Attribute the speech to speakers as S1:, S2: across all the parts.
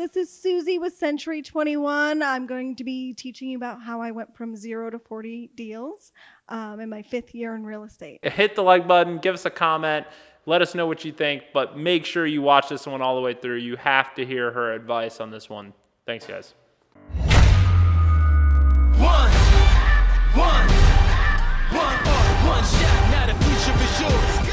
S1: This is Susie with Century 21. I'm going to be teaching you about how I went from 0 to 40 deals in my 5th year in real estate.
S2: Hit the like button, give us a comment, let us know what you think, but make sure you watch this one all the way through. You have to hear her advice on this one. Thanks, guys.
S3: One shot, now the future is yours.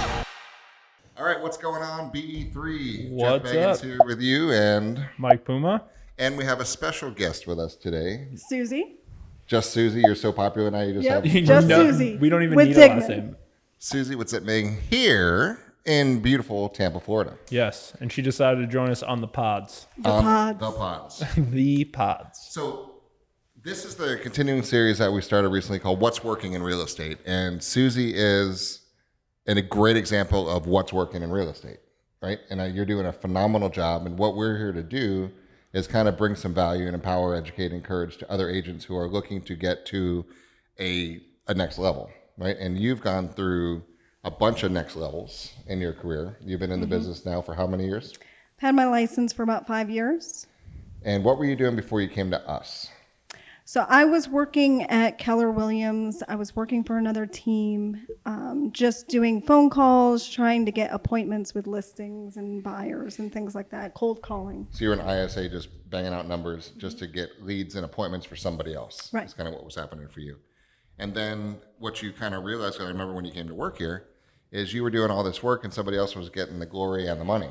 S4: All right, what's going on, BE3?
S2: What's
S4: Jeff Beggins
S2: up?
S4: here with you, and
S2: Mike Puma.
S4: we have a special guest with us today.
S1: Susie.
S4: Just Susie, you're so popular now. You just
S1: Yep.
S4: have
S1: Just
S2: No,
S1: Susie.
S2: we don't even need a last
S1: Witzigman.
S2: name.
S4: Susie Witzigman here in beautiful Tampa, Florida.
S2: Yes, and she decided to join us on the pods.
S1: The pods.
S4: The pods.
S2: The pods.
S4: So this is the continuing series that we started recently called What's Working in Real Estate, and Susie is a great example of what's working in real estate, right? And you're doing a phenomenal job. And what we're here to do is kind of bring some value and empower, educate, and encourage to other agents who are looking to get to a next level, right? And you've gone through a bunch of next levels in your career. You've been in the business now for how many years?
S1: I've had my license for about 5 years.
S4: And what were you doing before you came to us?
S1: So I was working at Keller Williams. I was working for another team, just doing phone calls, trying to get appointments with listings and buyers and things like that, cold calling.
S4: So you're an ISA just banging out numbers just to get leads and appointments for somebody else.
S1: Right.
S4: That's kind of what was happening for you. And then what you kind of realized, 'cause I remember when you came to work here, is you were doing all this work and somebody else was getting the glory and the money.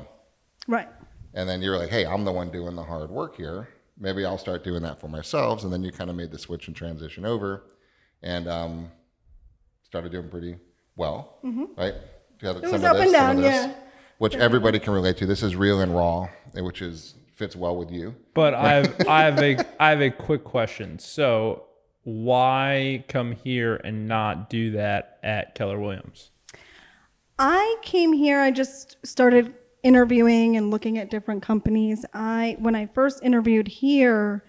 S1: Right.
S4: And then you were like, hey, I'm the one doing the hard work here. Maybe I'll start doing that for myself. And then you kind of made the switch and transition over and started doing pretty well, right?
S1: It was up and down, yeah.
S4: Which everybody can relate to. This is real and raw, which fits well with you.
S2: But I have a quick question. So why come here and not do that at Keller Williams?
S1: I came here, I just started interviewing and looking at different companies. When I first interviewed here,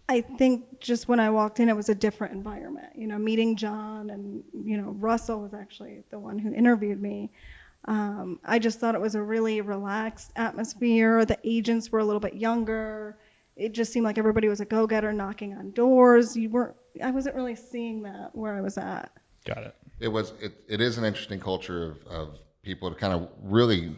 S1: I think just when I walked in, it was a different environment. You know, meeting John and, Russell was actually the one who interviewed me. I just thought it was a really relaxed atmosphere. The agents were a little bit younger. It just seemed like everybody was a go-getter knocking on doors. I wasn't really seeing that where I was at.
S2: Got it.
S4: It is an interesting culture of people to kind of really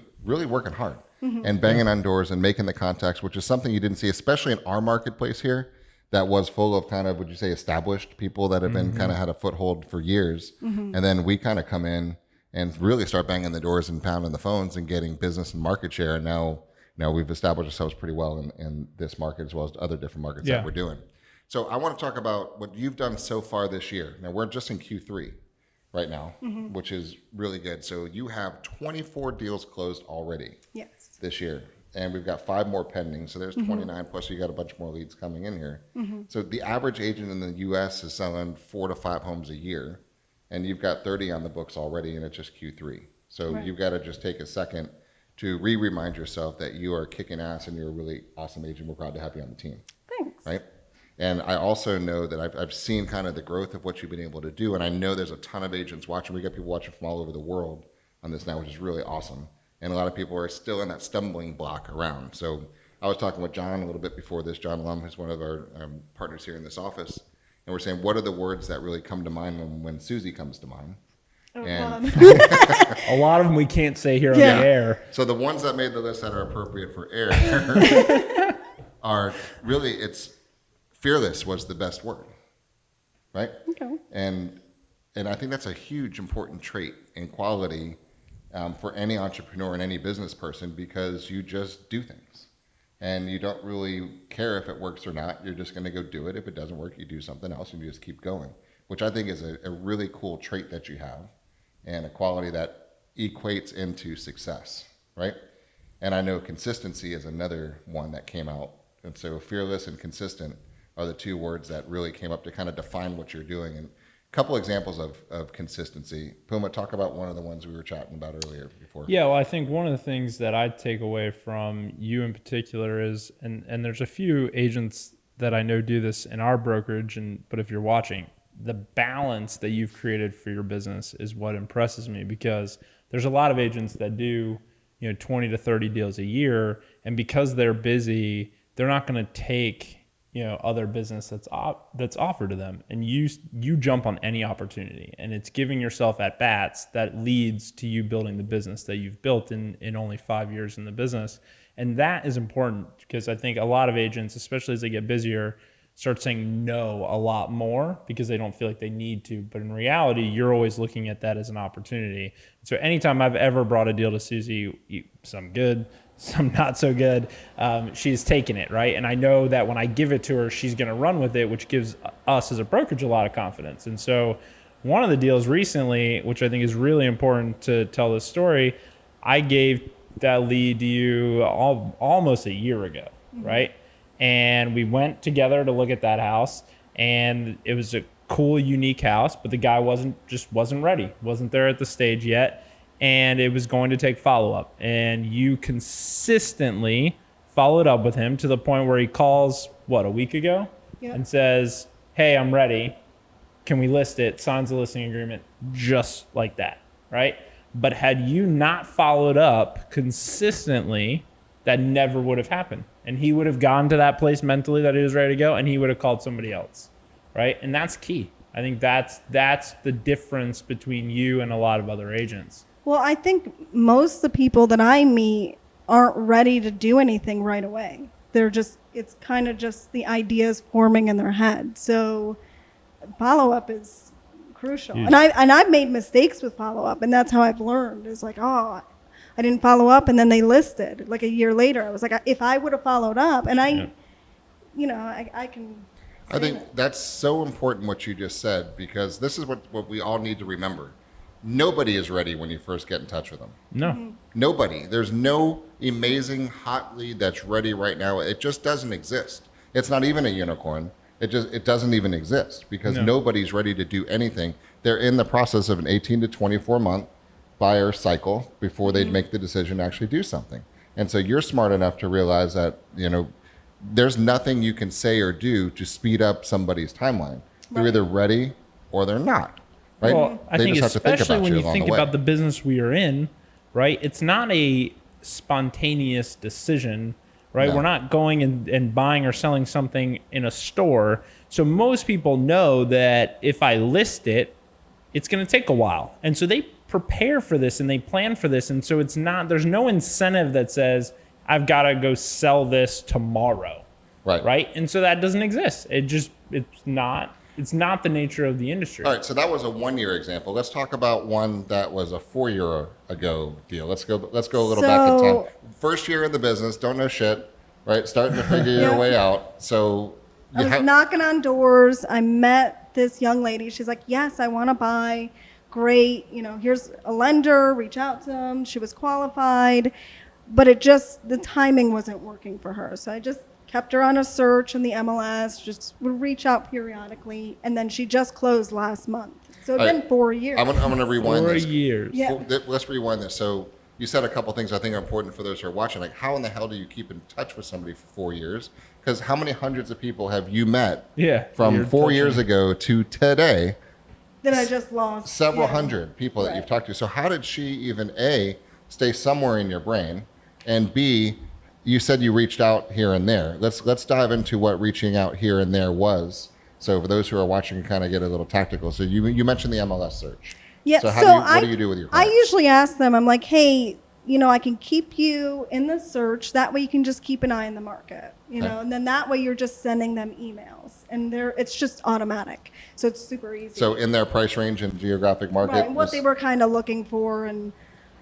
S4: working hard and banging on doors and making the contacts, which is something you didn't see, especially in our marketplace here, that was full of kind of, would you say, established people that have been kind of had a foothold for years. And then we kind of come in and really start banging the doors and pounding the phones and getting business and market share. And now we've established ourselves pretty well in this market as well as other different markets that we're doing. So I want to talk about what you've done so far this year. Now we're just in Q3 right now, which is really good. So you have 24 deals closed already this year, and we've got 5 more pending. So there's 29, plus you got a bunch more leads coming in here. So the average agent in the U.S. is selling 4 to 5 homes a year, and you've got 30 on the books already, and it's just Q3. So you've got to just take a second to remind yourself that you are kicking ass and you're a really awesome agent. We're proud to have you on the team.
S1: Thanks.
S4: Right? And I also know that I've seen kind of the growth of what you've been able to do. And I know there's a ton of agents watching. We got people watching from all over the world on this now, which is really awesome. And a lot of people are still in that stumbling block around. So I was talking with John a little bit before this, John Lum, who's one of our partners here in this office. And we're saying, what are the words that really come to mind when Susie comes to mind? And
S2: A lot of them we can't say here on the air.
S4: So the ones that made the list that are appropriate for air are really, it's fearless was the best word, right?
S1: Okay.
S4: And I think that's a huge important trait and quality for any entrepreneur and any business person, because you just do things and you don't really care if it works or not. You're just going to go do it. If it doesn't work, you do something else and you just keep going, which I think is a really cool trait that you have and a quality that equates into success, right? And I know consistency is another one that came out. And so fearless and consistent are the 2 words that really came up to kind of define what you're doing. And a couple examples of consistency. Puma, talk about one of the ones we were chatting about earlier before.
S2: Yeah, well, I think one of the things that I take away from you in particular is, and there's a few agents that I know do this in our brokerage, but if you're watching, the balance that you've created for your business is what impresses me, because there's a lot of agents that do 20 to 30 deals a year. And because they're busy, they're not going to take, other business that's offered to them. And you jump on any opportunity, and it's giving yourself at bats that leads to you building the business that you've built in only 5 years in the business. And that is important, because I think a lot of agents, especially as they get busier, start saying no a lot more because they don't feel like they need to. But in reality, you're always looking at that as an opportunity. So anytime I've ever brought a deal to Susie, some good, some not so good, she's taken it, right? And I know that when I give it to her, she's going to run with it, which gives us as a brokerage a lot of confidence. And so one of the deals recently, which I think is really important to tell this story, I gave that lead to you almost a year ago, right? And we went together to look at that house, and it was a cool, unique house, but the guy wasn't ready, wasn't there at the stage yet. And it was going to take follow-up. And you consistently followed up with him to the point where he calls, a week ago? Yep. And says, hey, I'm ready. Can we list it? Signs a listing agreement, just like that, right? But had you not followed up consistently, that never would have happened. And he would have gone to that place mentally that he was ready to go, and he would have called somebody else, right? And that's key. I think that's the difference between you and a lot of other agents.
S1: Well, I think most of the people that I meet aren't ready to do anything right away. It's kind of just the ideas forming in their head. So follow-up is crucial.
S2: Huge.
S1: And I've made mistakes with follow-up, and that's how I've learned. It's like, I didn't follow up, and then they listed. Like a year later, I was like, if I would have followed up, and I can.
S4: I think that's so important what you just said, because this is what we all need to remember. Nobody is ready when you first get in touch with them.
S2: No.
S1: Mm-hmm.
S4: Nobody. There's no amazing hot lead that's ready right now. It just doesn't exist. It's not even a unicorn. It doesn't even exist, because nobody's ready to do anything. They're in the process of an 18 to 24 month buyer cycle before they'd make the decision to actually do something. And so you're smart enough to realize that, there's nothing you can say or do to speed up somebody's timeline. They're either ready or they're not. Right?
S2: Well, I think especially when you think about the business we are in, right? It's not a spontaneous decision, right?
S4: No.
S2: We're not going and buying or selling something in a store. So most people know that if I list it, it's going to take a while. And so they prepare for this and they plan for this. And so there's no incentive that says, I've got to go sell this tomorrow. Right. And so that doesn't exist. It's not the nature of the industry.
S4: All right, so that was a 1 year example. Let's talk about one that was a 4 year ago deal. Let's go a little back in time. First year in the business, don't know shit, right? Starting to figure your way out. So
S1: I was knocking on doors. I met this young lady. She's like, yes, I want to buy. Great. Here's a lender. Reach out to them. She was qualified, but the timing wasn't working for her. So I just kept her on a search in the MLS, just would reach out periodically, and then she just closed last month. So it's been 4 years.
S4: I'm going to rewind this.
S2: 4 years.
S1: Yeah.
S4: Let's rewind this. So you said a couple things I think are important for those who are watching. Like, how in the hell do you keep in touch with somebody for 4 years? Because how many hundreds of people have you met from 4 years ago to today?
S1: That I just lost.
S4: Several hundred people that you've talked to. So how did she even, A, stay somewhere in your brain, and B, you said you reached out here and there. Let's dive into what reaching out here and there was. So for those who are watching, kind of get a little tactical. So you mentioned the MLS search.
S1: Yeah.
S4: So what do you do with your clients?
S1: I usually ask them, I'm like, hey, I can keep you in the search. That way you can just keep an eye on the market, and then that way you're just sending them emails, and it's just automatic. So it's super easy.
S4: So in their price range and geographic market?
S1: Right, what they were kind of looking for, and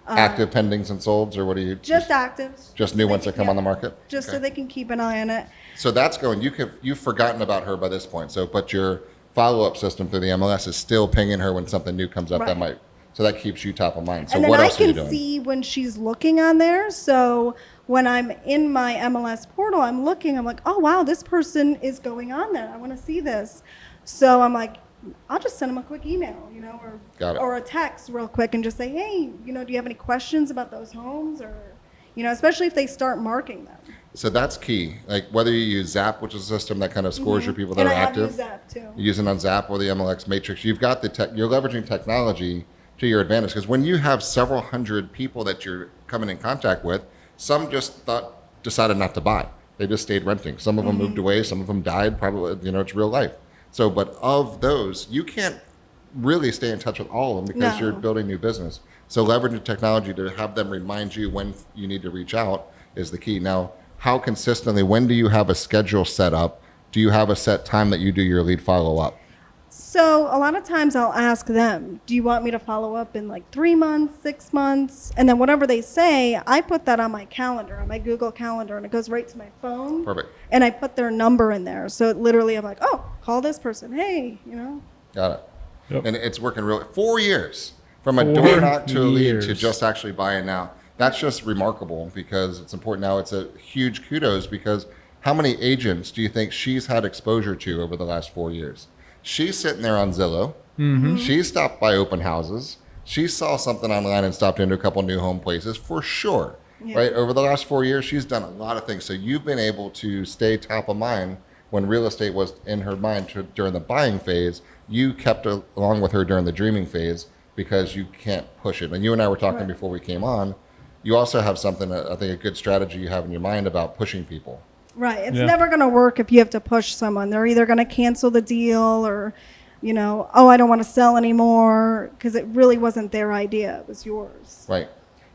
S4: active pendings and solds, or what do you?
S1: Just actives.
S4: Just new ones that come on the market?
S1: Just so they can keep an eye on it.
S4: So that's going, you've forgotten about her by this point. But your follow-up system through the MLS is still pinging her when something new comes up so that keeps you top of mind. So
S1: and then
S4: what
S1: I
S4: else are you
S1: can
S4: doing?
S1: see when she's looking on there. So when I'm in my MLS portal, I'm looking, I'm like, oh wow, this person is going on there. I want to see this. So I'm like, I'll just send them a quick email, or a text real quick and just say, hey, do you have any questions about those homes, or, especially if they start marking them.
S4: So that's key. Like whether you use Zap, which is a system that kind of scores your people that are active.
S1: And I have used Zap too.
S4: You're using on Zap or the MLX Matrix. You've got you're leveraging technology to your advantage. Because when you have several hundred people that you're coming in contact with, some just decided not to buy. They just stayed renting. Some of them moved away. Some of them died. Probably, it's real life. So, but of those, you can't really stay in touch with all of them because you're building new business. So leveraging technology to have them remind you when you need to reach out is the key. Now, how consistently, when do you have a schedule set up? Do you have a set time that you do your lead follow-up?
S1: So a lot of times I'll ask them, do you want me to follow up in like 3 months, 6 months? And then whatever they say, I put that on my calendar, on my Google Calendar, and it goes right to my phone.
S4: Perfect.
S1: And I put their number in there. So it literally, I'm like, oh, call this person. Hey,
S4: Got it.
S2: Yep.
S4: And it's working really 4 years from a
S2: 4
S4: door knock to a lead
S2: years.
S4: to just actually buying now. That's just remarkable because it's important now. It's a huge kudos because how many agents do you think she's had exposure to over the last 4 years? She's sitting there on Zillow. Mm-hmm. She stopped by open houses. She saw something online and stopped into a couple new home places for sure. Yeah. Right? Over the last 4 years, she's done a lot of things. So you've been able to stay top of mind when real estate was in her mind during the buying phase. You kept along with her during the dreaming phase because you can't push it. And you and I were talking before we came on. You also have something, I think, a good strategy you have in your mind about pushing people.
S1: Right. It's never going to work if you have to push someone. They're either going to cancel the deal or, oh, I don't want to sell anymore because it really wasn't their idea. It was yours.
S4: Right.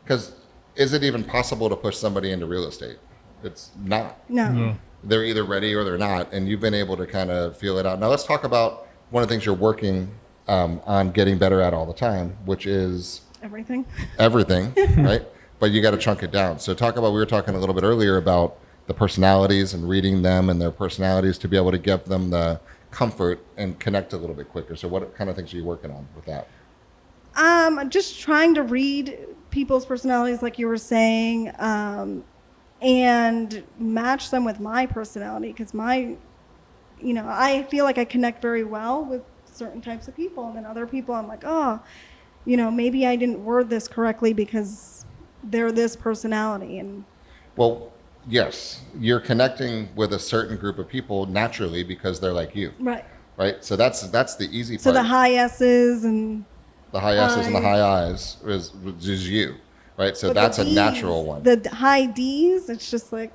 S4: Because is it even possible to push somebody into real estate? It's not.
S1: No.
S4: They're either ready or they're not. And you've been able to kind of feel it out. Now let's talk about one of the things you're working on getting better at all the time, which is
S1: everything,
S4: right? But you got to chunk it down. So we were talking a little bit earlier about the personalities and reading them and their personalities to be able to give them the comfort and connect a little bit quicker. So what kind of things are you working on with that?
S1: Just trying to read people's personalities, like you were saying, and match them with my personality. Because I feel like I connect very well with certain types of people. And then other people, I'm like, oh, maybe I didn't word this correctly because they're this personality. And
S4: well, yes, you're connecting with a certain group of people naturally because they're like you. Right. So that's the easy part.
S1: So the high S's and
S4: the high S's and the high I's is you. Right. So that's a natural one.
S1: The high D's, it's just like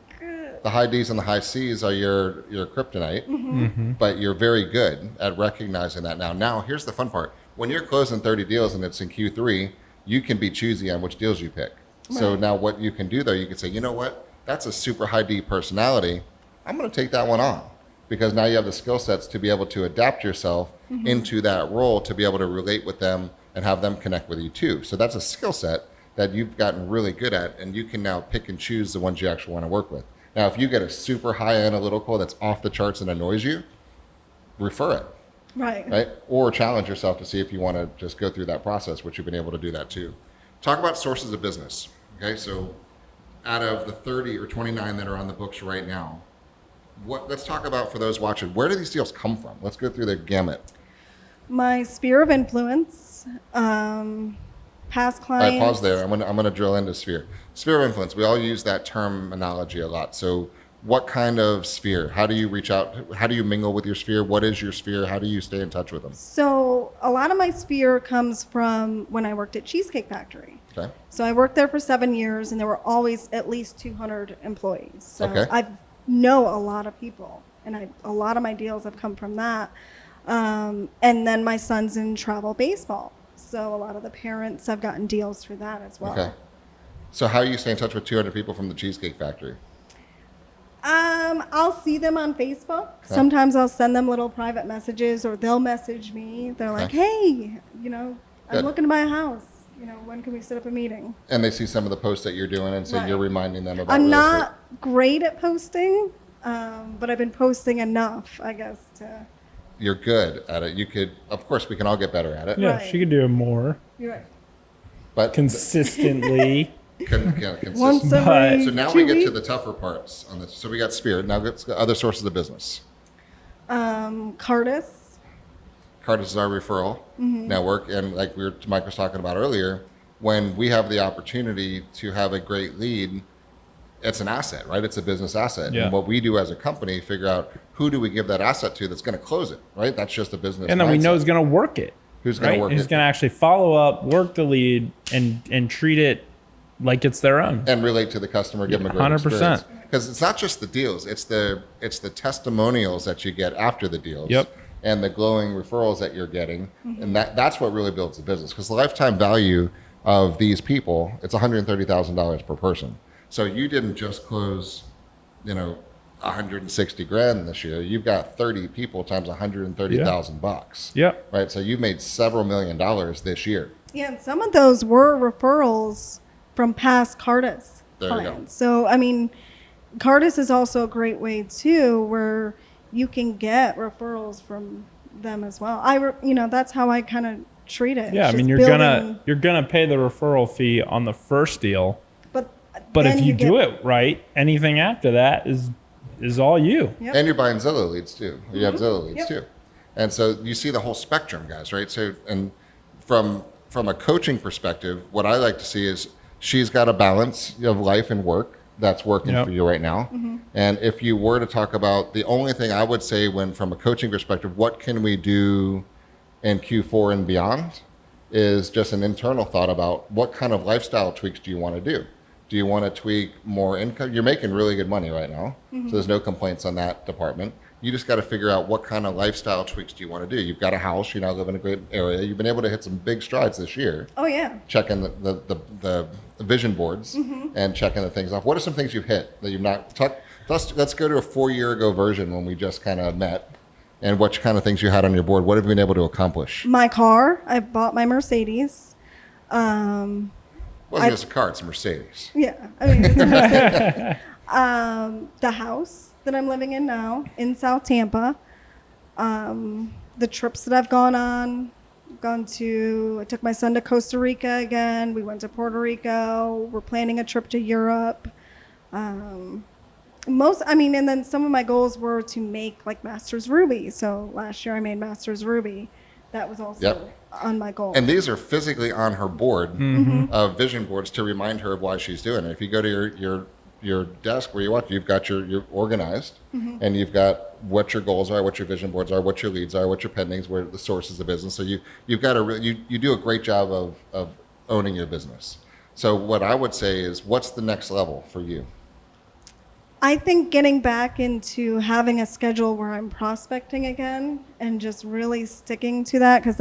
S4: the high D's and the high C's are your kryptonite, but you're very good at recognizing that now. Now, here's the fun part. When you're closing 30 deals and it's in Q3, you can be choosy on which deals you pick. Right. So now what you can do, though, you can say, you know what? That's a super high D personality. I'm going to take that one on because now you have the skill sets to be able to adapt yourself into that role to be able to relate with them and have them connect with you too. So that's a skill set that you've gotten really good at, and you can now pick and choose the ones you actually want to work with. Now, if you get a super high analytical that's off the charts and annoys you, refer it. Right? Or challenge yourself to see if you want to just go through that process, which you've been able to do that too. Talk about sources of business. Okay, so out of the 30 or 29 that are on the books right now, let's talk about, for those watching, where do these deals come from? Let's go through the gamut.
S1: My sphere of influence, past clients.
S4: All right, pause there. I'm gonna drill into sphere. Sphere of influence. We all use that terminology a lot. So what kind of sphere? How do you reach out? How do you mingle with your sphere? What is your sphere? How do you stay in touch with them?
S1: So a lot of my sphere comes from when I worked at Cheesecake Factory.
S4: Okay.
S1: So I worked there for 7 years, and there were always at least 200 employees. So
S4: okay.
S1: I know a lot of people, and a lot of my deals have come from that. And then my son's in travel baseball. So a lot of the parents have gotten deals through that as well.
S4: Okay. So how do you stay in touch with 200 people from the Cheesecake Factory?
S1: I'll see them on Facebook.
S4: Okay.
S1: Sometimes I'll send them little private messages, or they'll message me. They're like, hey, I'm looking to buy a house. When can we set up a meeting?
S4: And they see some of the posts that you're doing, and so you're reminding them about
S1: I'm
S4: real
S1: not
S4: estate.
S1: great at posting, but I've been posting enough, I guess, to...
S4: You're good at it. You could, of course, we can all get better at it.
S2: Yeah,
S1: Right.
S2: she could do it more.
S1: You're right.
S4: But
S2: Consistently.
S4: consistent.
S1: Once every
S4: So now
S1: 2
S4: we get
S1: weeks.
S4: to the tougher parts on this. So we got Sphere. Now let's go other sources of business.
S1: Cardus.
S4: Cardus is our referral network, and like Mike was talking about earlier, when we have the opportunity to have a great lead, it's an asset, right? It's a business asset.
S2: Yeah.
S4: And what we do as a company, figure out who do we give that asset to that's going to close it, right? That's just a business
S2: And then we
S4: mindset.
S2: know it's going to work it.
S4: who's going
S2: right?
S4: to work
S2: Who's
S4: it
S2: going to actually follow up, work the lead, and treat it like it's their own.
S4: and relate to the customer, give them a great
S2: 100%.
S4: experience. Because it's not just the deals; it's the testimonials that you get after the deals,
S2: Yep.
S4: and the glowing referrals that you're getting, and that's what really builds the business. Because the lifetime value of these people, it's $130,000 per person. So you didn't just close, 160 grand this year. You've got 30 people times 130,000 bucks.
S2: Yep.
S4: Right. So you made several $1 million this year.
S1: Yeah, and some of those were referrals from past Cardus
S4: There you go.
S1: clients. So, I mean, Cardus is also a great way too, where you can get referrals from them as well. That's how I kind of treat it.
S2: Yeah,
S1: It's
S2: I mean,
S1: just
S2: you're gonna pay the referral fee on the first deal,
S1: but
S2: if
S1: then
S2: you do
S1: get-
S2: it right, anything after that is all you.
S1: Yep.
S4: And you're buying Zillow leads too. You have Zillow leads
S1: Yep.
S4: too. And so you see the whole spectrum, guys, right? So, and from a coaching perspective, what I like to see is she's got a balance of life and work that's working
S2: Yep.
S4: for you right now. And if you were to talk about the only thing I would say from a coaching perspective, what can we do in Q4 and beyond is just an internal thought about what kind of lifestyle tweaks do you want to do? Do you want to tweak more income? You're making really good money right now, so there's no complaints on that department. You just got to figure out what kind of lifestyle tweaks do you want to do. You've got a house, you now live in a great area. You've been able to hit some big strides this year.
S1: Oh yeah.
S4: Checking the vision boards and checking the things off. What are some things you've hit that you've not? Let's go to a 4-year ago version when we just kind of met, and what kind of things you had on your board. What have you been able to accomplish?
S1: My car, I bought my Mercedes.
S4: It wasn't just a car; it's a Mercedes.
S1: Yeah, I mean, it's a Mercedes. The house that I'm living in now in South Tampa. The trips that I've gone on. I took my son to Costa Rica again. We went to Puerto Rico. We're planning a trip to Europe. And then some of my goals were to make like Masters Ruby. So last year I made Masters Ruby. That was also
S4: Yep.
S1: on my goal.
S4: And these are physically on her board of vision boards to remind her of why she's doing it. If you go to your desk where you want, you've got you're organized, and you've got what your goals are, what your vision boards are, what your leads are, what your pendings, where the sources of business. So you've got you do a great job of owning your business. So what I would say is, what's the next level for you?
S1: I think getting back into having a schedule where I'm prospecting again and just really sticking to that, because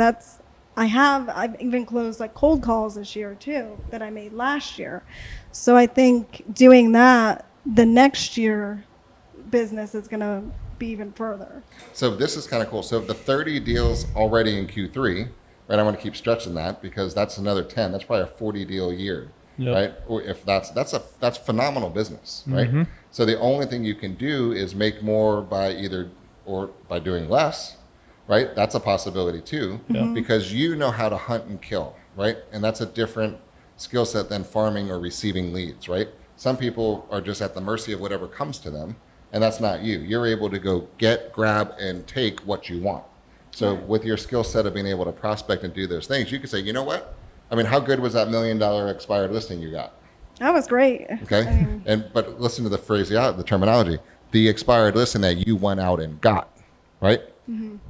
S1: I've even closed like cold calls this year too that I made last year. So I think doing that the next year business is going to be even further.
S4: So this is kind of cool. So the 30 deals already in Q3, right? I want to keep stretching that because that's another 10. That's probably a 40 deal year,
S2: Yep.
S4: right? Or if that's phenomenal business, right? So the only thing you can do is make more by by doing less, right? That's a possibility too, because you know how to hunt and kill, right? And that's a different skill set than farming or receiving leads, right? Some people are just at the mercy of whatever comes to them, and that's not you. You're able to go get, grab, and take what you want. So with your skill set of being able to prospect and do those things, you can say, you know what? I mean, how good was that $1 million expired listing you got?
S1: That was great.
S4: Okay. But listen to the the terminology, the expired listing that you went out and got, right?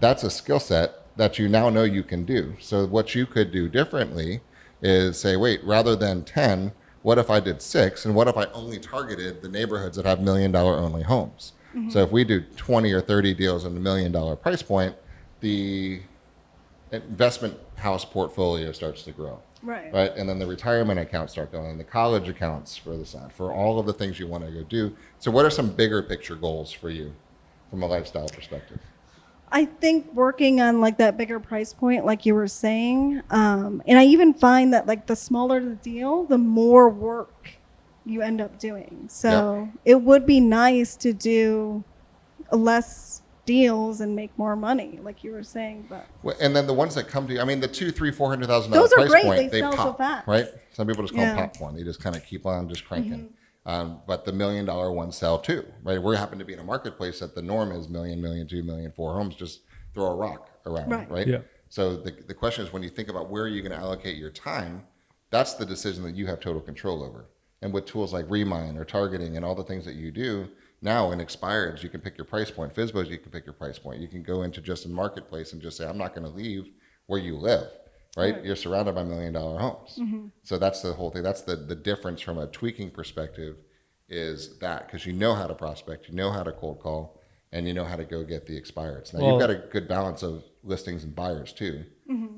S4: That's a skill set that you now know you can do. So what you could do differently is say, wait, rather than 10, what if I did 6? And what if I only targeted the neighborhoods that have $1 million only homes? So if we do 20 or 30 deals in the $1 million price point, the investment house portfolio starts to grow. Right. And then the retirement accounts start going, and the college accounts for the side, for all of the things you want to go do. So what are some bigger picture goals for you from a lifestyle perspective?
S1: I think working on like that bigger price point, like you were saying, and I even find that like the smaller the deal, the more work you end up doing. So it would be nice to do less deals and make more money, like you were saying. But
S4: And then the ones that come to you, I mean, the $200,000, $300,000
S1: those are
S4: price
S1: great.
S4: point,
S1: They sell
S4: pop,
S1: so fast.
S4: right? Some people just call them
S1: Yeah.
S4: popcorn. They just kind of keep on just cranking. But the $1 million ones sell too, right? We happen to be in a marketplace that the norm is $1 million, $1 million, $2 million, 4 homes. Just throw a rock around, right?
S2: Yeah.
S4: So the question is, when you think about where you're going to allocate your time, that's the decision that you have total control over. And with tools like Remine or targeting and all the things that you do now in expireds, you can pick your price point. FSBOs, you can pick your price point. You can go into just a marketplace and just say, I'm not going to leave where you live, right? You're surrounded by $1 million homes. So that's the whole thing. That's the difference from a tweaking perspective is that, because you know how to prospect, you know how to cold call, and you know how to go get the expireds. Now, you've got a good balance of listings and buyers too,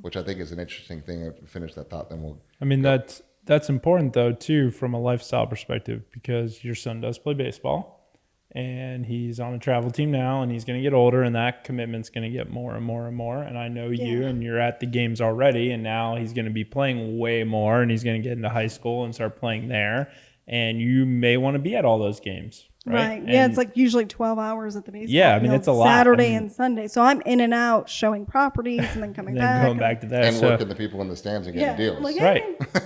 S4: which I think is an interesting thing. If we finish that thought, then we'll...
S2: I mean, that's important though too from a lifestyle perspective, because your son does play baseball and he's on a travel team now and he's going to get older, and that commitment's going to get more and more and more. And I know you, and you're at the games already, and now he's going to be playing way more, and he's going to get into high school and start playing there, and you may want to be at all those games. Right.
S1: Yeah, it's like usually 12 hours at the baseball.
S2: Yeah, I mean, it's a lot.
S1: Saturday and Sunday. So I'm in and out showing properties and then coming
S2: and
S1: back.
S2: then going back to that.
S4: And working the people in the stands and getting deals.
S1: Like,
S2: right.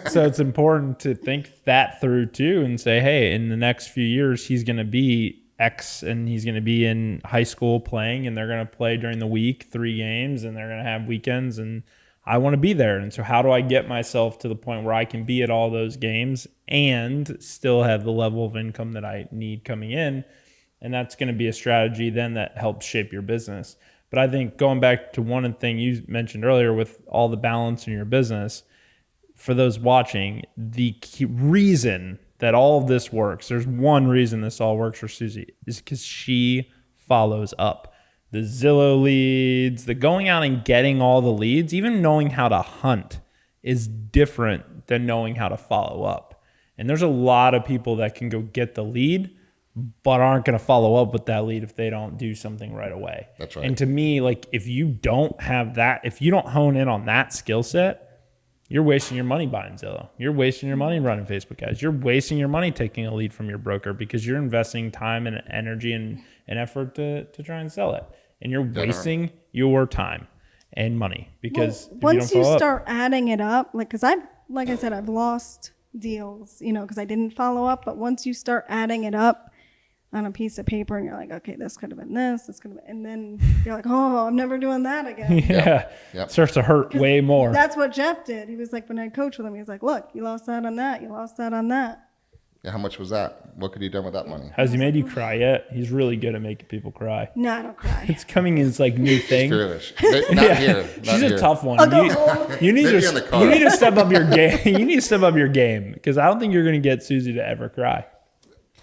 S2: So it's important to think that through too and say, hey, in the next few years, he's going to be X and he's going to be in high school playing, and they're going to play during the week 3 games, and they're going to have weekends, and I want to be there. And so how do I get myself to the point where I can be at all those games and still have the level of income that I need coming in? And that's going to be a strategy then that helps shape your business. But I think going back to one thing you mentioned earlier with all the balance in your business, for those watching, the key reason that all of this works, there's one reason this all works for Susie, is because she follows up. The Zillow leads, the going out and getting all the leads, even knowing how to hunt is different than knowing how to follow up. And there's a lot of people that can go get the lead, but aren't going to follow up with that lead if they don't do something right away.
S4: That's right.
S2: And to me, like, if you don't have that, if you don't hone in on that skill set, you're wasting your money buying Zillow. You're wasting your money running Facebook ads. You're wasting your money taking a lead from your broker because you're investing time and energy and effort to try and sell it. And you're wasting your time and money because
S1: once you start adding it up, like I said, I've lost deals, because I didn't follow up. But once you start adding it up on a piece of paper and you're like, okay, this could have been this could have been, and then you're like, oh, I'm never doing that again.
S2: Yeah. Yep. Starts to hurt way more.
S1: That's what Jeff did. He was like, when I coached with him, he was like, look, you lost that on that. You lost that on that.
S4: Yeah, how much was that? What could he have done with that money?
S2: Has he made you cry yet? He's really good at making people cry.
S1: No, I don't cry.
S2: It's coming in this like new thing.
S4: Fearless. Not here. Not
S2: She's
S4: here.
S2: a tough one. You need
S4: Maybe in the car.
S2: you need to step up your game. You need to step up your game because I don't think you're going to get Susie to ever cry.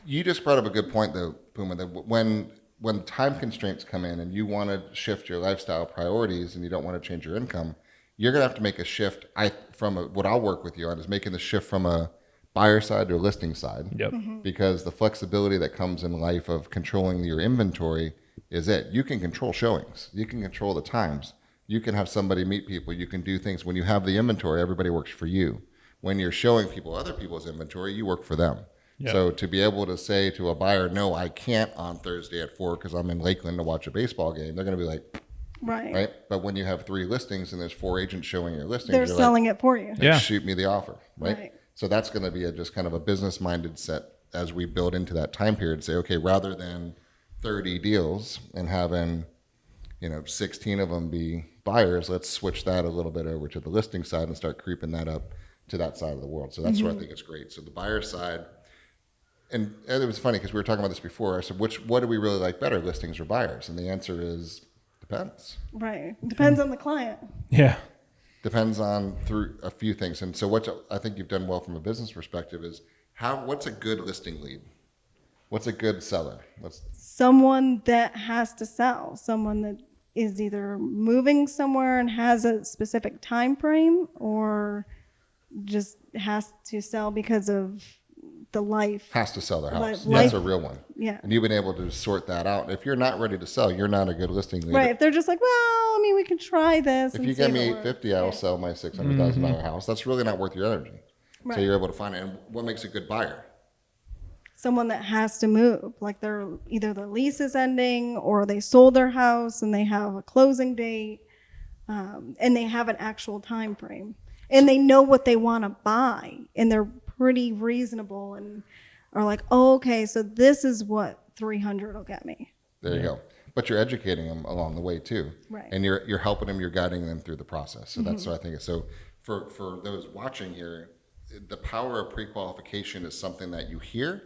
S4: You just brought up a good point though, Puma, that when time constraints come in and you want to shift your lifestyle priorities and you don't want to change your income, you're going to have to make a shift. What I'll work with you on is making the shift from a buyer side to a listing side.
S2: Yep.
S4: Because the flexibility that comes in life of controlling your inventory is it. You can control showings. You can control the times. You can have somebody meet people. You can do things. When you have the inventory, everybody works for you. When you're showing people other people's inventory, you work for them. Yep. So to be able to say to a buyer, no, I can't on Thursday at 4 because I'm in Lakeland to watch a baseball game, they're going to be like, right. But when you have 3 listings and there's 4 agents showing your listings,
S1: they're selling it for you.
S2: Yeah.
S4: Shoot me the offer, right? So that's going to be just kind of a business-minded set as we build into that time period. Say, okay, rather than 30 deals and having, 16 of them be buyers, let's switch that a little bit over to the listing side and start creeping that up to that side of the world. So that's where I think it's great. So the buyer side, and it was funny because we were talking about this before. I said, what do we really like better, listings or buyers? And the answer is depends.
S1: Right. Depends on the client.
S2: Yeah.
S4: Depends on through a few things. And so what I think you've done well from a business perspective is what's a good listing lead? What's a good seller?
S1: Someone that has to sell, someone that is either moving somewhere and has a specific time frame or just has to sell because of the life.
S4: Has to sell their house.
S1: That's
S4: a real one.
S1: Yeah.
S4: And you've been able to sort that out. If you're not ready to sell, you're not a good listing lead.
S1: Right. If they're just like, well, we could try this.
S4: If you give me $850, I'll sell my $600,000 house. That's really not worth your energy. Right. So you're able to find it. And what makes a good buyer?
S1: Someone that has to move. Like either their lease is ending or they sold their house and they have a closing date and they have an actual time frame. And they know what they want to buy. And they're pretty reasonable and are like, oh, okay, so this is what 300 will get me.
S4: There you go. But you're educating them along the way too.
S1: Right.
S4: And you're helping them, you're guiding them through the process. So that's what I think. So for those watching here, the power of pre-qualification is something that you hear,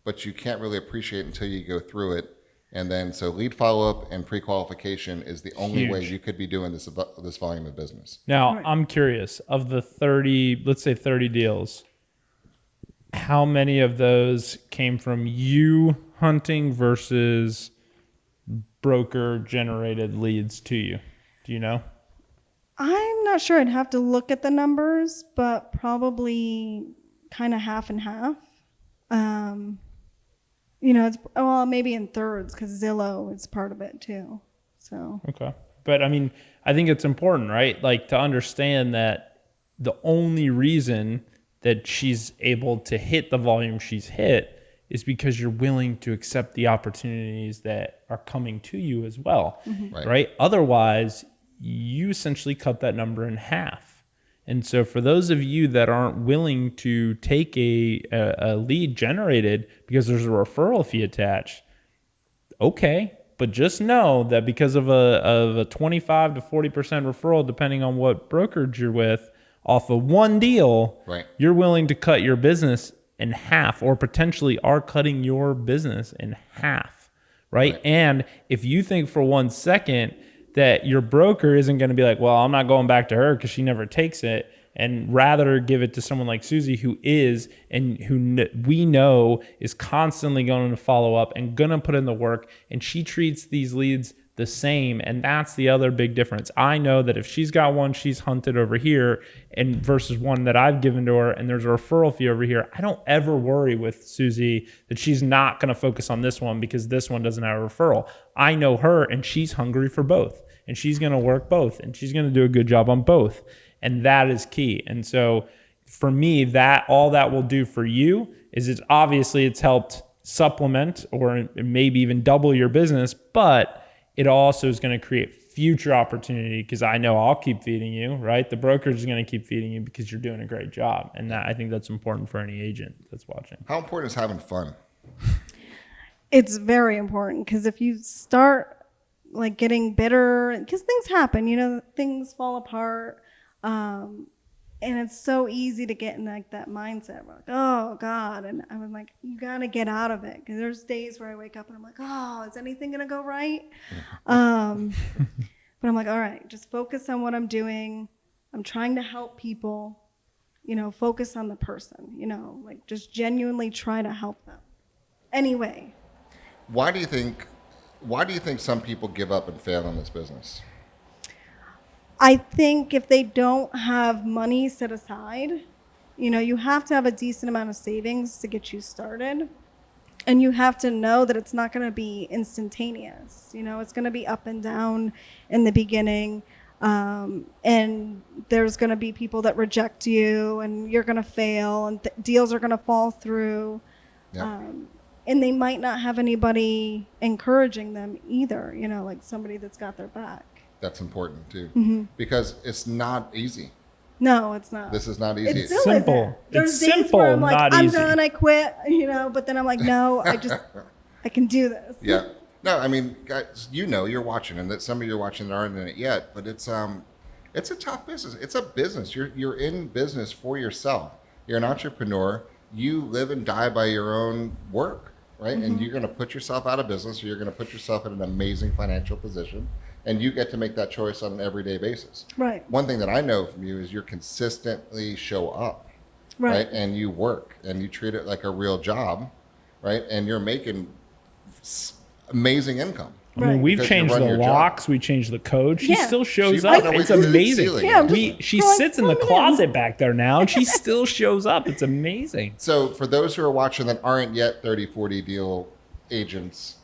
S4: but you can't really appreciate until you go through it And then so lead follow-up and pre-qualification is the only way
S2: Huge.
S4: you could be doing this volume of business.
S2: Now,
S1: Right.
S2: I'm curious, of the 30, let's say 30 deals, how many of those came from you hunting versus broker generated leads to you? Do you know?
S1: I'm not sure. I'd have to look at the numbers, but probably kind of half and half. It's maybe in thirds because Zillow is part of it too. So
S2: Okay. But I mean, I think it's important, right? Like to understand that the only reason that she's able to hit the volume she's hit is because you're willing to accept the opportunities that are coming to you as well, right? Otherwise, you essentially cut that number in half. And so for those of you that aren't willing to take a lead generated because there's a referral fee attached, okay, but just know that because of a 25 to 40% referral, depending on what brokerage you're with, off of one deal,
S4: Right.
S2: you're willing to cut your business in half, or potentially are cutting your business in half, right? And if you think for 1 second that your broker isn't going to be like, well, I'm not going back to her because she never takes it, and rather give it to someone like Susie who is, and who we know is constantly going to follow up and going to put in the work, and she treats these leads the same. And that's the other big difference. I know that if she's got one she's hunted over here and versus one that I've given to her and there's a referral fee over here, I don't ever worry with Susie that she's not going to focus on this one because this one doesn't have a referral. I know her and she's hungry for both, and she's going to work both, and she's going to do a good job on both. And that is key. And so for me, that all that will do for you is it's helped supplement or maybe even double your business, but it also is going to create future opportunity because I know I'll keep feeding you, right? The brokerage is going to keep feeding you because you're doing a great job. And that, I think that's important for any agent that's watching.
S4: How important is having fun?
S1: it's very important because if you start like getting bitter, because things happen, things fall apart. And it's so easy to get in like that mindset. We're like, oh God. And I was like, you got to get out of it. Because there's days where I wake up and I'm like, oh, is anything going to go right? But I'm like, all right, just focus on what I'm doing. I'm trying to help people, focus on the person, like just genuinely try to help them. Anyway.
S4: Why do you think some people give up and fail in this business?
S1: I think if they don't have money set aside, you have to have a decent amount of savings to get you started. And you have to know that it's not going to be instantaneous. It's going to be up and down in the beginning. And there's going to be people that reject you and you're going to fail and deals are going to fall through.
S4: Yep.
S1: And they might not have anybody encouraging them either, like somebody that's got their back.
S4: That's important too, because it's not easy.
S1: No, it's not.
S4: This is not easy.
S1: It's still
S2: simple.
S1: isn't. There's
S2: It's
S1: days
S2: simple,
S1: where I'm like,
S2: not
S1: I'm
S2: easy.
S1: done, I quit, but then I'm like, no, I can do this.
S4: Yeah. No, I mean, guys, you're watching, and that some of you are watching that aren't in it yet, but it's a tough business. It's a business. You're in business for yourself. You're an entrepreneur. You live and die by your own work, right? And you're going to put yourself out of business, or you're going to put yourself in an amazing financial position. And you get to make that choice on an everyday basis.
S1: Right.
S4: One thing that I know from you is you're consistently show up, right? And you work and you treat it like a real job, right? And you're making amazing income.
S2: I mean, we've
S4: Because you
S2: changed
S4: run
S2: the
S4: your job.
S2: locks. We changed the code. She
S1: Yeah.
S2: still shows
S4: She
S2: up.
S4: found a way
S2: It's
S4: through the
S2: amazing.
S4: ceiling.
S1: Yeah, I'm just
S2: She
S1: like,
S2: sits in the
S1: come in.
S2: closet back there now, and she still shows up. It's amazing.
S4: So for those who are watching that aren't yet 30, 40 deal agents,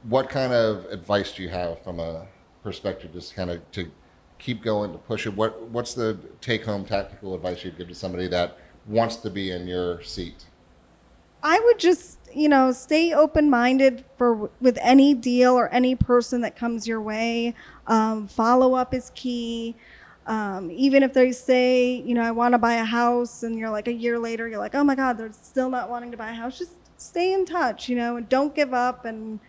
S4: what kind of advice do you have from a perspective, just kind of to keep going, to push it? What's the take-home tactical advice you'd give to somebody that wants to be in your seat?
S1: I would just, stay open-minded with any deal or any person that comes your way. Follow-up is key. Even if they say, I want to buy a house, and you're like a year later, you're like, oh my God, they're still not wanting to buy a house. Just stay in touch, and don't give up. And,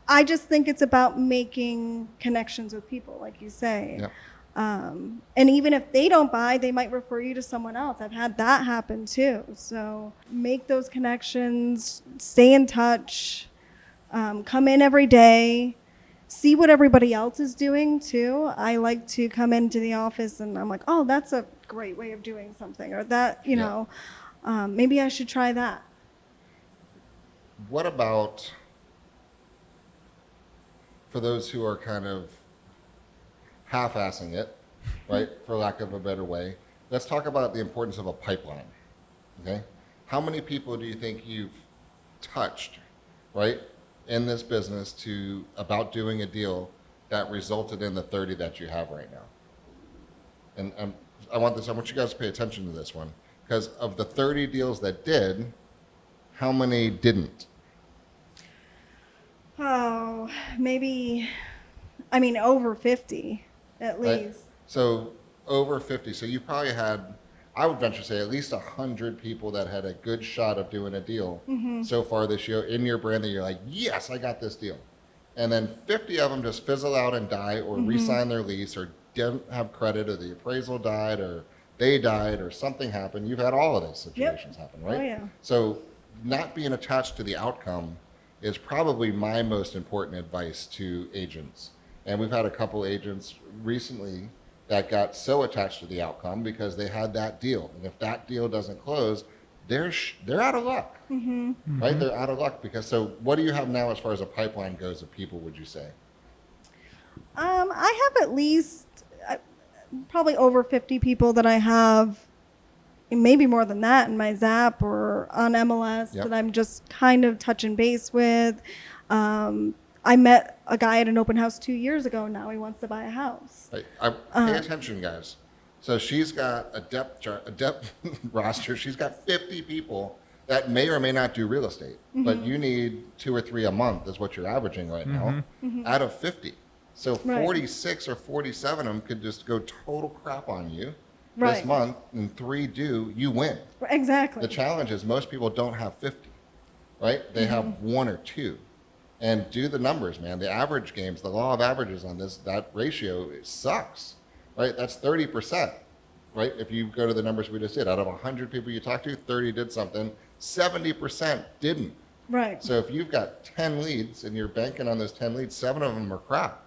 S1: I just think it's about making connections with people, like you say.
S4: Yep.
S1: And even if they don't buy, they might refer you to someone else. I've had that happen too. So make those connections, stay in touch. come in every day, see what everybody else is doing too. I like to come into the office and I'm like, oh, that's a great way of doing something, or that, you know, maybe I should try that.
S4: What about for those who are kind of half-assing it, right, for lack of a better way? Let's talk about the importance of a pipeline, okay? How many people do you think you've touched, right, in this business about doing a deal that resulted in the 30 that you have right now? And I want you guys to pay attention to this one, because of the 30 deals that did, how many didn't?
S1: Oh, maybe, I mean, over 50 at least.
S4: Right? So over 50. So you probably had, I would venture to say, at least 100 people that had a good shot of doing a deal so far this year in your brand that you're like, yes, I got this deal. And then 50 of them just fizzle out and die, or re-sign their lease, or didn't have credit, or the appraisal died, or they died, or something happened. You've had all of those situations happen, right?
S1: Oh, yeah.
S4: So not being attached to the outcome is probably my most important advice to agents. And we've had a couple agents recently that got so attached to the outcome because they had that deal. And if that deal doesn't close, they're out of luck, right? They're out of luck so what do you have now as far as a pipeline goes of people, would you say?
S1: I have at least probably over 50 people that I have, maybe more than that, in my Zap or on MLS that I'm just kind of touching base with. I met a guy at an open house 2 years ago. Now he wants to buy a house.
S4: Pay attention, guys. So she's got a depth roster. She's got 50 people that may or may not do real estate, but you need 2 or 3 a month is what you're averaging right now out of 50. So 46 or 47 of them could just go total crap on you this month, and 3 do, you win.
S1: Exactly.
S4: The challenge is most people don't have 50, right? They have 1 or 2. And do the numbers, man. The average games, the law of averages on that ratio, it sucks, right? That's 30%, right? If you go to the numbers we just did, out of 100 people you talked to, 30 did something, 70% didn't.
S1: Right.
S4: So if you've got 10 leads and you're banking on those 10 leads, 7 of them are crap,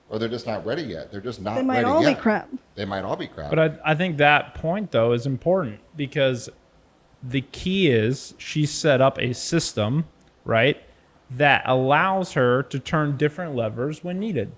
S4: or they're just not ready yet. They're just not ready yet.
S1: They might all be crap.
S4: They might all be crap.
S2: But I think that point, though, is important because the key is she set up a system, right, that allows her to turn different levers when needed.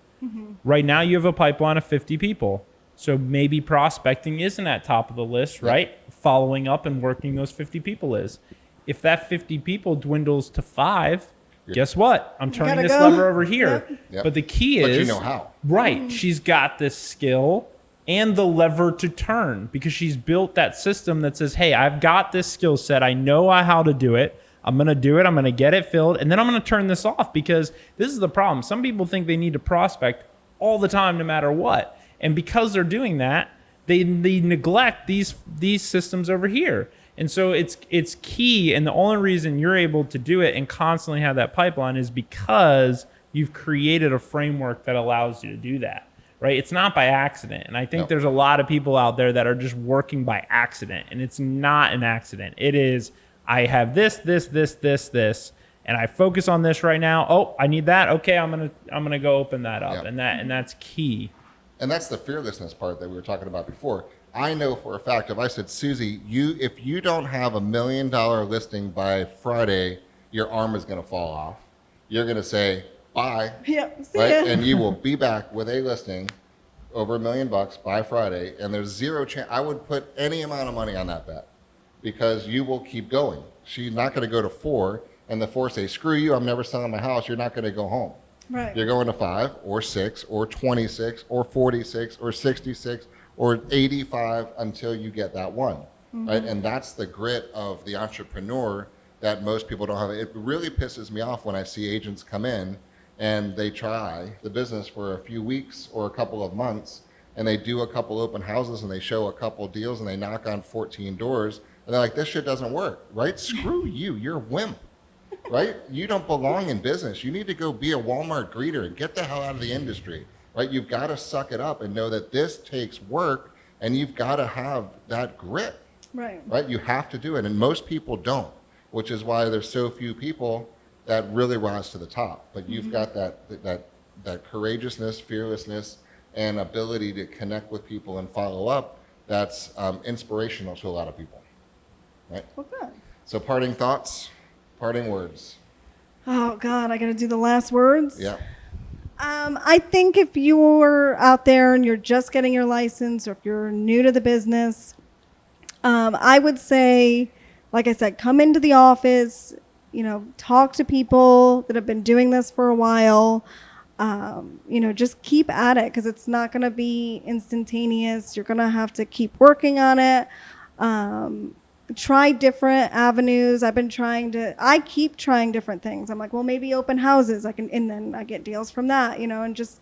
S2: Right now, you have a pipeline of 50 people. So maybe prospecting isn't at top of the list, right? Following up and working those 50 people is. If that 50 people dwindles to 5, guess what? I'm turning this lever over here.
S4: Yep.
S2: But the key is,
S4: but you know how.
S2: Right. She's got this skill and the lever to turn because she's built that system that says, hey, I've got this skill set. I know how to do it. I'm going to do it. I'm going to get it filled. And then I'm going to turn this off because this is the problem. Some people think they need to prospect all the time, no matter what. And because they're doing that, they neglect these systems over here. And so it's key. And the only reason you're able to do it and constantly have that pipeline is because you've created a framework that allows you to do that, right? It's not by accident. And I think there's a lot of people out there that are just working by accident. And it's not an accident. It is, I have this, and I focus on this right now. Oh, I need that. Okay, I'm gonna go open that up. And that's key.
S4: And that's the fearlessness part that we were talking about before. I know for a fact, if I said, Susie, if you don't have $1 million listing by Friday, your arm is going to fall off. You're going to say, bye.
S1: Yep. See
S4: right?
S1: ya.
S4: And you will be back with a listing over $1 million by Friday. And there's zero chance. I would put any amount of money on that bet because you will keep going. She's not going to go to 4 and the 4 say, screw you, I'm never selling my house. You're not going to go home.
S1: Right.
S4: You're going to 5 or 6 or 26 or 46 or 66 or 85 until you get that one, right? And that's the grit of the entrepreneur that most people don't have. It really pisses me off when I see agents come in and they try the business for a few weeks or a couple of months and they do a couple open houses and they show a couple deals and they knock on 14 doors and they're like, this shit doesn't work, right? Screw you, you're a wimp, right? You don't belong in business. You need to go be a Walmart greeter and get the hell out of the industry. Right, you've got to suck it up and know that this takes work, and you've got to have that grit.
S1: Right.
S4: Right, you have to do it, and most people don't, which is why there's so few people that really rise to the top. But you've got that courageousness, fearlessness, and ability to connect with people and follow up. That's inspirational to a lot of people. Right?
S1: Well, good.
S4: So parting thoughts, parting words.
S1: Oh God, I got to do the last words.
S4: Yeah.
S1: I think if you're out there and you're just getting your license, or if you're new to the business, I would say, like I said, come into the office, talk to people that have been doing this for a while. Just keep at it, because it's not going to be instantaneous. You're going to have to keep working on it. Try different avenues. I keep trying different things. I'm like, well, maybe open houses. And then I get deals from that, and just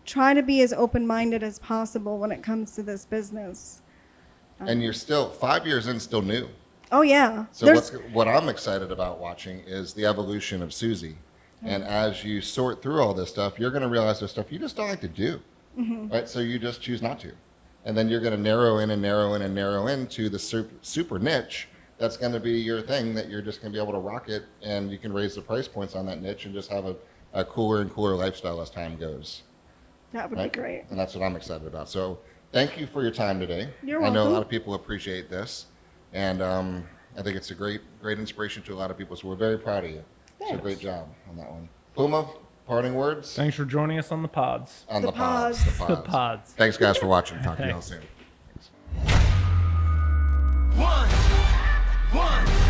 S1: try to be as open-minded as possible when it comes to this business.
S4: And you're still 5 years in, still new.
S1: Oh yeah.
S4: So what I'm excited about watching is the evolution of Susie. And as you sort through all this stuff, you're going to realize there's stuff you just don't like to do, right? So you just choose not to. And then you're going to narrow in and narrow in and narrow into the super niche that's going to be your thing, that you're just going to be able to rock it, and you can raise the price points on that niche and just have a cooler and cooler lifestyle as time goes.
S1: That would be great.
S4: And that's what I'm excited about. So thank you for your time today.
S1: You're
S4: I know a
S1: welcome.
S4: lot of people appreciate this, and I think it's a great inspiration to a lot of people, so we're very proud of you.
S1: Thanks.
S4: So great job on that one. Puma, parting words?
S2: Thanks for joining us on the pods.
S4: On
S1: The
S4: the pods.
S1: pods.
S2: The pods.
S4: Thanks, guys, for watching. Talk to you all soon.
S3: One, one.